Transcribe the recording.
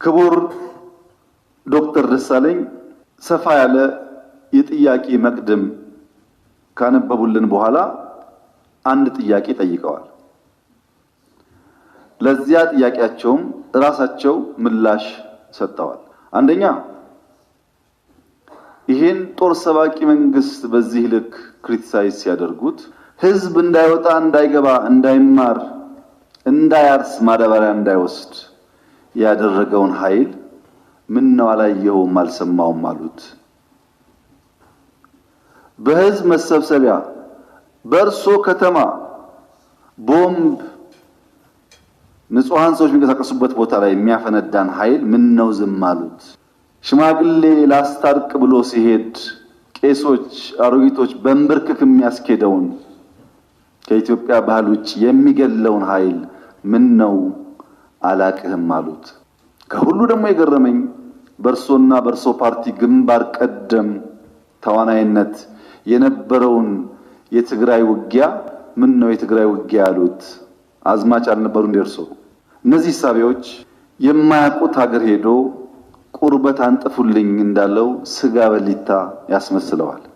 ክቡር ዶክተር ደሳለኝ ሰፋ ያለ የጥያቄ መቅድም ካነበቡልን በኋላ አንድ ጥያቄ ጠይቀዋል። ለዚያ ጥያቄያቸውም ራሳቸው ምላሽ ሰጥተዋል። አንደኛ ይሄን ጦር ሰባቂ መንግስት በዚህ ልክ ክሪቲሳይዝ ሲያደርጉት ህዝብ እንዳይወጣ፣ እንዳይገባ፣ እንዳይማር፣ እንዳያርስ፣ ማዳበሪያ እንዳይወስድ ያደረገውን ኃይል ምን ነው አላየውም አልሰማውም አሉት። በህዝብ መሰብሰቢያ በእርሶ ከተማ ቦምብ ንጹሃን ሰዎች የሚንቀሳቀሱበት ቦታ ላይ የሚያፈነዳን ኃይል ምን ነው ዝም አሉት? ሽማግሌ ላስታርቅ ብሎ ሲሄድ ቄሶች፣ አሮጊቶች በእንብርክክ የሚያስኬደውን ከኢትዮጵያ ባህል ውጭ የሚገለውን ኃይል ምን ነው አላቅህም አሉት። ከሁሉ ደግሞ የገረመኝ በእርሶና በእርሶ ፓርቲ ግንባር ቀደም ተዋናይነት የነበረውን የትግራይ ውጊያ ምን ነው የትግራይ ውጊያ ያሉት? አዝማች አልነበሩ እንደርሶ? እነዚህ ሳቢዎች የማያውቁት ሀገር ሄዶ ቁርበት አንጥፉልኝ እንዳለው ስጋ በሊታ ያስመስለዋል።